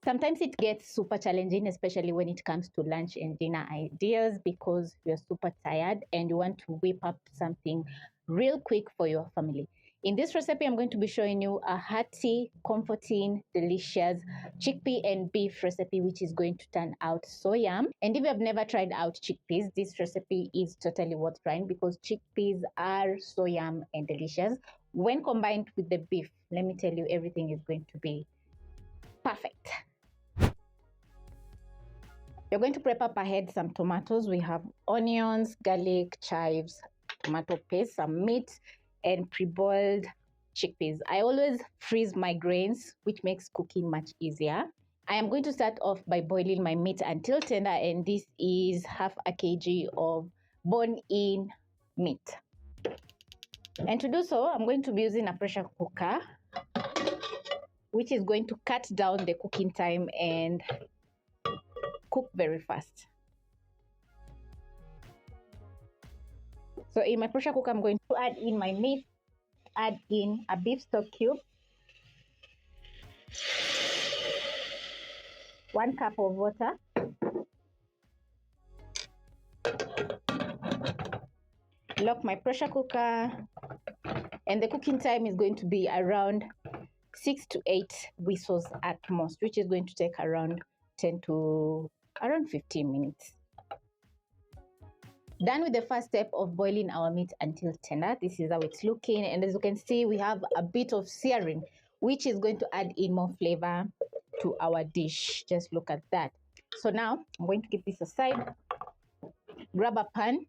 Sometimes it gets super challenging, especially when it comes to lunch and dinner ideas, because you're super tired and you want to whip up something real quick for your family. In this recipe, I'm going to be showing you a hearty, comforting, delicious chickpea and beef recipe, which is going to turn out so yum. And if you have never tried out chickpeas, this recipe is totally worth trying because chickpeas are so yum and delicious. When combined with the beef, let me tell you, everything is going to be perfect. You're going to prep up ahead some tomatoes. We have onions, garlic, chives, tomato paste, some meat, and pre-boiled chickpeas. I always freeze my grains, which makes cooking much easier. I am going to start off by boiling my meat until tender, and this is half a kg of bone-in meat. And to do so, I'm going to be using a pressure cooker, which is going to cut down the cooking time and cook very fast. So in my pressure cooker, I'm going to add in my meat, add in a beef stock cube, 1 cup of water, lock my pressure cooker, and the cooking time is going to be around 6 to 8 whistles at most, which is going to take around 10 to around 15 minutes. Done with the first step of boiling our meat until tender. This is how it's looking, and as you can see, we have a bit of searing, which is going to add in more flavor to our dish. Just look at that. So now I'm going to keep this aside, grab a pan,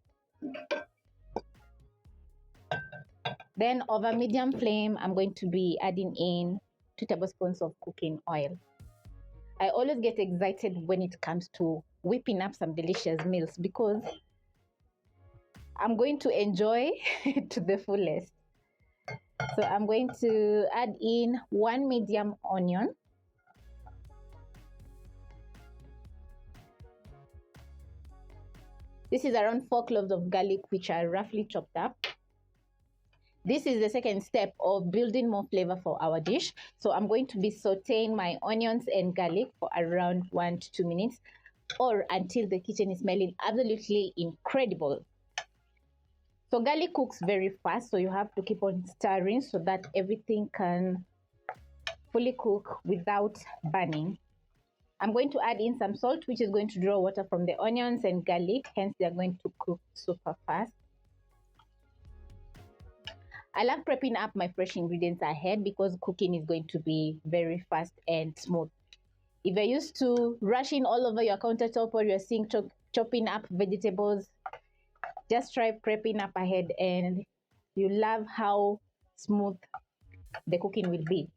then over medium flame I'm going to be adding in 2 tablespoons of cooking oil. I always get excited when it comes to whipping up some delicious meals because I'm going to enjoy to the fullest. So I'm going to add in 1 medium onion, this is around 4 cloves of garlic, which are roughly chopped up. This is the second step of building more flavor for our dish. So I'm going to be sauteing my onions and garlic for around 1 to 2 minutes, or until the kitchen is smelling absolutely incredible. So garlic cooks very fast, so you have to keep on stirring so that everything can fully cook without burning. I'm going to add in some salt, which is going to draw water from the onions and garlic, hence they are going to cook super fast. I love prepping up my fresh ingredients ahead because cooking is going to be very fast and smooth. If you're used to rushing all over your countertop or your sink chopping up vegetables, just try prepping up ahead and you love how smooth the cooking will be.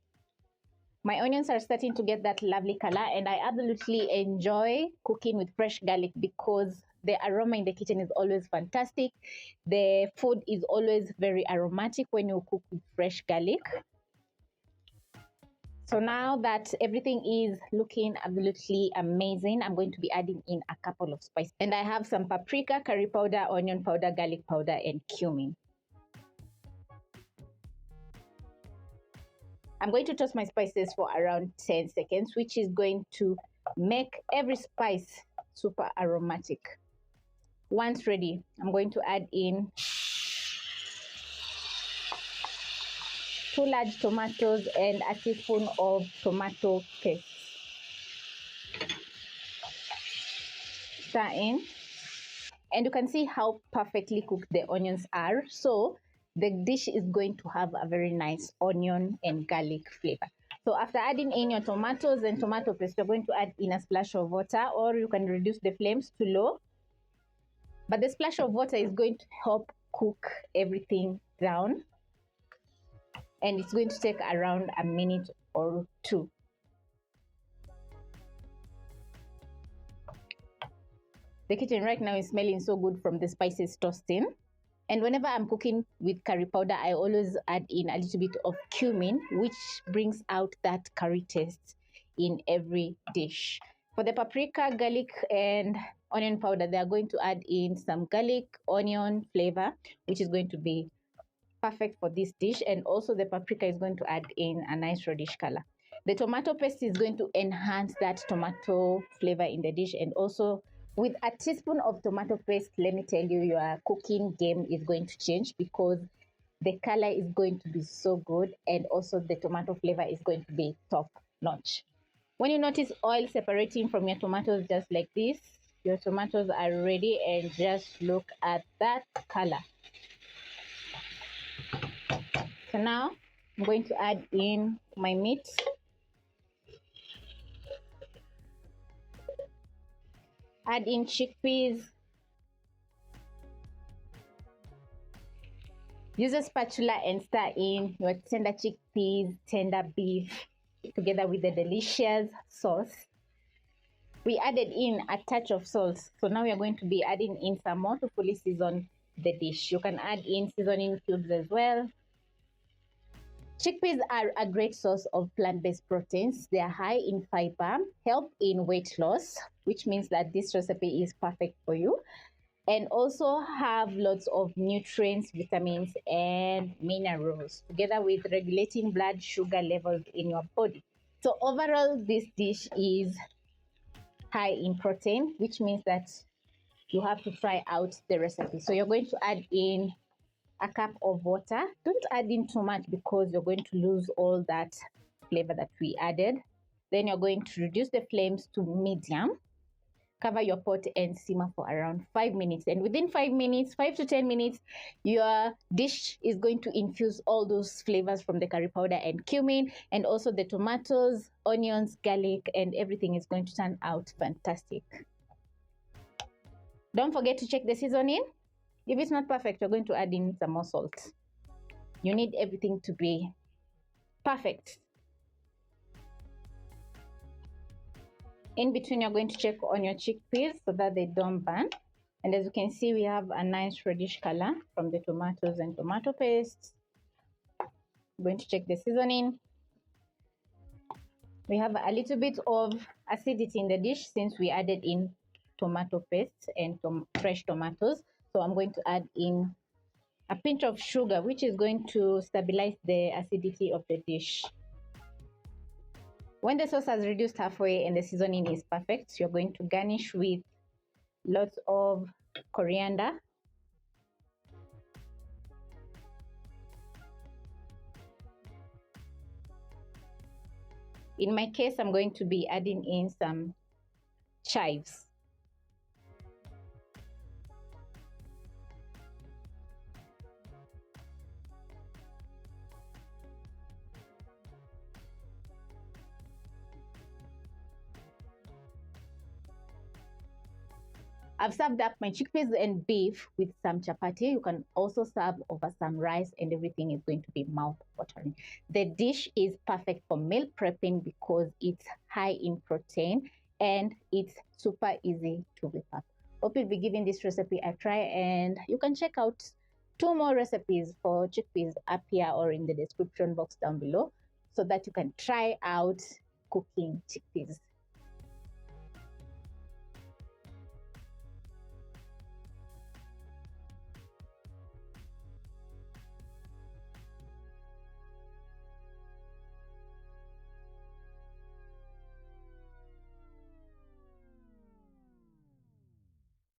My onions are starting to get that lovely color, and I absolutely enjoy cooking with fresh garlic because the aroma in the kitchen is always fantastic. The food is always very aromatic when you cook with fresh garlic. So now that everything is looking absolutely amazing, I'm going to be adding in a couple of spices. And I have some paprika, curry powder, onion powder, garlic powder, and cumin. I'm going to toss my spices for around 10 seconds, which is going to make every spice super aromatic. Once ready, I'm going to add in 2 large tomatoes and a teaspoon of tomato paste. Stir in, and you can see how perfectly cooked the onions are. So the dish is going to have a very nice onion and garlic flavor. So after adding in your tomatoes and tomato paste, you're going to add in a splash of water, or you can reduce the flames to low. But the splash of water is going to help cook everything down, and it's going to take around a minute or 2. The kitchen right now is smelling so good from the spices toasting. And whenever I'm cooking with curry powder, I always add in a little bit of cumin, which brings out that curry taste in every dish. For the paprika, garlic, and onion powder, they are going to add in some garlic, onion flavor, which is going to be perfect for this dish. And also the paprika is going to add in a nice reddish color. The tomato paste is going to enhance that tomato flavor in the dish, and also with a teaspoon of tomato paste, let me tell you, your cooking game is going to change because the color is going to be so good, and also the tomato flavor is going to be top notch. When you notice oil separating from your tomatoes just like this, your tomatoes are ready, and just look at that color. So now I'm going to add in my meat. Add in chickpeas. Use a spatula and stir in your tender chickpeas, tender beef, together with the delicious sauce. We added in a touch of salt, so now we are going to be adding in some more to fully season the dish. You can add in seasoning cubes as well. Chickpeas are a great source of plant-based proteins. They are high in fiber, help in weight loss, which means that this recipe is perfect for you, and also have lots of nutrients, vitamins, and minerals, together with regulating blood sugar levels in your body. So overall, this dish is high in protein, which means that you have to try out the recipe. So you're going to add in a cup of water. Don't add in too much because you're going to lose all that flavor that we added. Then you're going to reduce the flames to medium. Cover your pot and simmer for around 5 minutes. And within 5 minutes, 5 to 10 minutes, your dish is going to infuse all those flavors from the curry powder and cumin, and also the tomatoes, onions, garlic, and everything is going to turn out fantastic. Don't forget to check the seasoning. If it's not perfect, you're going to add in some more salt. You need everything to be perfect. In between, you're going to check on your chickpeas so that they don't burn. And as you can see, we have a nice reddish color from the tomatoes and tomato paste. I'm going to check the seasoning. We have a little bit of acidity in the dish since we added in tomato paste and fresh tomatoes. So I'm going to add in a pinch of sugar, which is going to stabilize the acidity of the dish. When the sauce has reduced halfway and the seasoning is perfect, you're going to garnish with lots of coriander. In my case, I'm going to be adding in some chives. I've served up my chickpeas and beef with some chapati. You can also serve over some rice, and everything is going to be mouth-watering. The dish is perfect for meal prepping because it's high in protein and it's super easy to whip up. Hope you'll be giving this recipe a try, and you can check out 2 more recipes for chickpeas up here or in the description box down below so that you can try out cooking chickpeas.